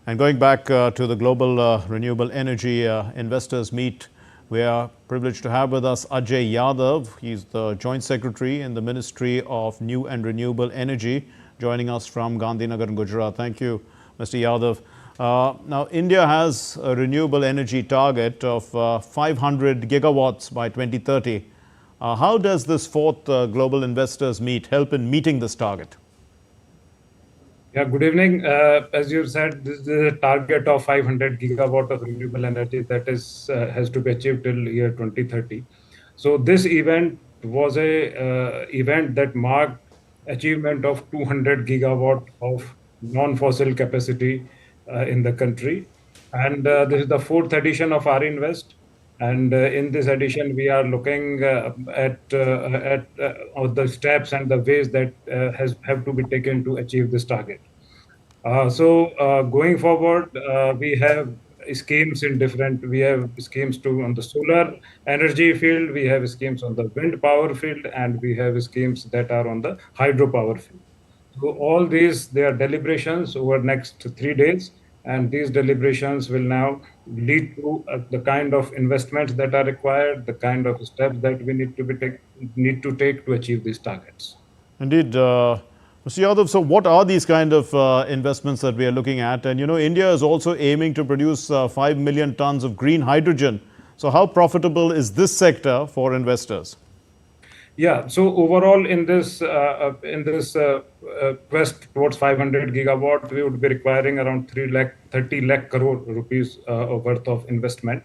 And going back to the Global Renewable Energy Investors Meet, we are privileged to have with us Ajay Yadav. He's the Joint Secretary in the Ministry of New and Renewable Energy, joining us from Gandhinagar in Gujarat. Thank you, Mr. Yadav. Now, India has a renewable energy target of 500 gigawatts by 2030. How does this fourth Global Investors Meet help in meeting this target? Yeah, good evening. As you said, this is a target of 500 gigawatt of renewable energy that is has to be achieved till year 2030. So this event was a event that marked achievement of 200 gigawatt of non-fossil capacity in the country, and this is the fourth edition of RE Invest. And in this edition, we are looking at the steps and the ways that have to be taken to achieve this target. Going forward, we have schemes in different. We have schemes too on the solar energy field. We have schemes on the wind power field, and we have schemes that are on the hydropower field. So all these, they are deliberations over next 3 days, and these deliberations will now lead to the kind of investments that are required, the kind of steps that we need to take to achieve these targets. Indeed, Mr. Yadav, so what are these kind of investments that we are looking at? And India is also aiming to produce 5 million tons of green hydrogen. So how profitable is this sector for investors? Yeah. So overall, in this quest towards 500 gigawatt, we would be requiring around 30 lakh crore rupees worth of investment.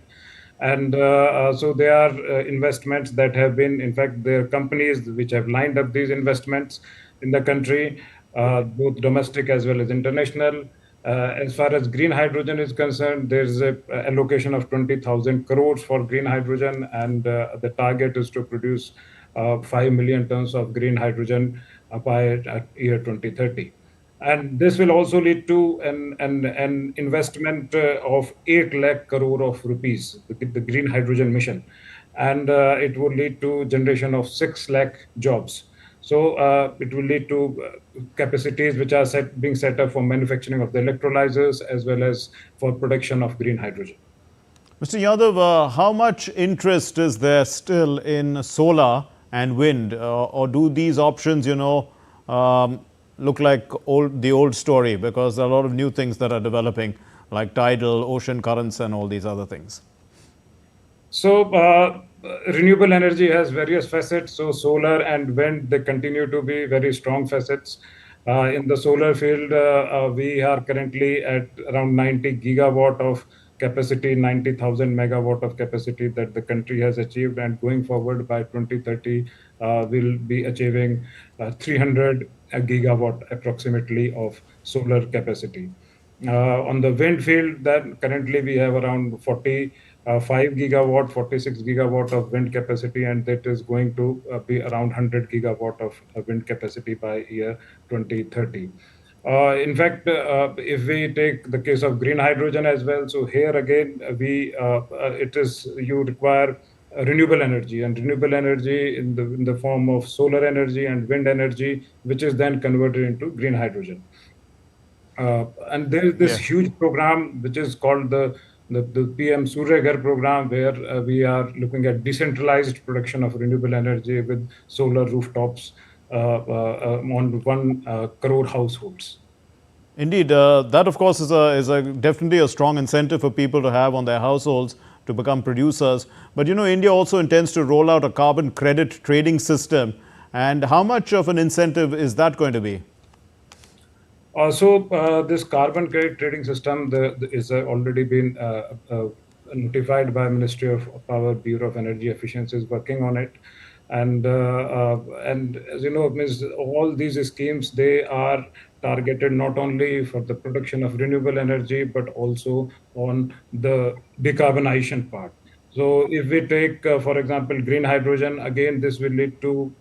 And so there are investments that have been, in fact, there are companies which have lined up these investments in the country, both domestic as well as international. As far as green hydrogen is concerned, there's a allocation of 20,000 crores for green hydrogen, and the target is to produce 5 million tons of green hydrogen by year 2030. And this will also lead to an investment of 8 lakh crore of rupees, the green hydrogen mission. And it will lead to generation of 6 lakh jobs. So it will lead to capacities which are being set up for manufacturing of the electrolyzers as well as for production of green hydrogen. Mr. Yadav, how much interest is there still in solar and wind? Or do these options, look like the old story? Because there are a lot of new things that are developing, like tidal, ocean currents, and all these other things. So renewable energy has various facets. So solar and wind, they continue to be very strong facets. In the solar field, we are currently at around 90 gigawatt of capacity, 90,000 megawatt of capacity that the country has achieved. And going forward by 2030, we'll be achieving 300 gigawatt approximately of solar capacity. On the wind field, then currently we have around 45 gigawatt, 46 gigawatt of wind capacity, and that is going to be around 100 gigawatt of wind capacity by year 2030. In fact, if we take the case of green hydrogen as well, so here again, you require renewable energy, and renewable energy in the form of solar energy and wind energy, which is then converted into green hydrogen. And there is this huge program which is called the PM Surya Ghar program, where we are looking at decentralized production of renewable energy with solar rooftops on 1 crore households. Indeed, that of course is definitely a strong incentive for people to have on their households to become producers. But India also intends to roll out a carbon credit trading system. And how much of an incentive is that going to be? This carbon credit trading system is already been notified by Ministry of Power, Bureau of Energy Efficiency is working on it. And as you know, all these schemes, they are targeted not only for the production of renewable energy, but also on the decarbonization part. So if we take, for example, green hydrogen, again, this will lead to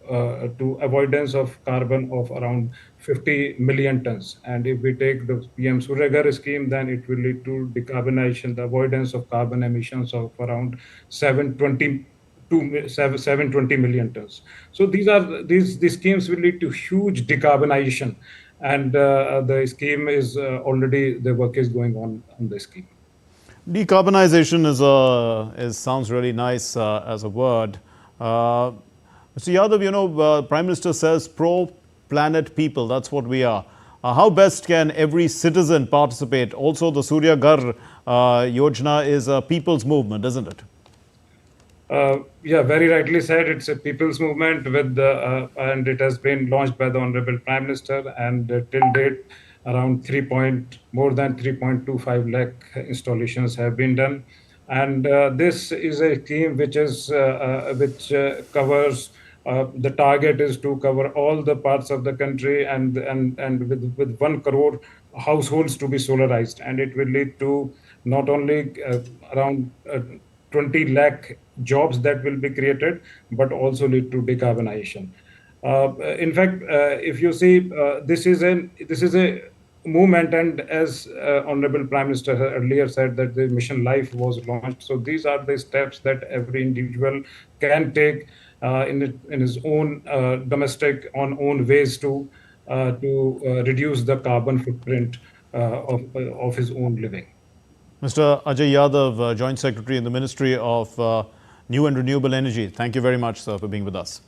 avoidance of carbon of around 50 million tons. And if we take the PM Surya Ghar scheme, then it will lead to decarbonization, the avoidance of carbon emissions of around 720 million tons. So these schemes will lead to huge decarbonization. and the scheme is already, the work is going on the scheme. Decarbonization sounds really nice as a word. Mr. Yadav, Prime Minister says pro-planet people, that's what we are. How best can every citizen participate? Also, the Surya Ghar Yojana is a people's movement, isn't it? Yeah, very rightly said. It's a people's movement and it has been launched by the Honorable Prime Minister, and till date, around more than 3.25 lakh installations have been done. And this is a scheme which covers. The target is to cover all the parts of the country, and with 1 crore households to be solarized, and it will lead to not only around 20 lakh jobs that will be created, but also lead to decarbonization. In fact, if you see, this is a movement, and as Honorable Prime Minister earlier said, that the Mission Life was launched. So these are the steps that every individual can take in his own domestic, on own ways to reduce the carbon footprint of his own living. Mr. Ajay Yadav, Joint Secretary in the Ministry of New and Renewable Energy, thank you very much, sir, for being with us.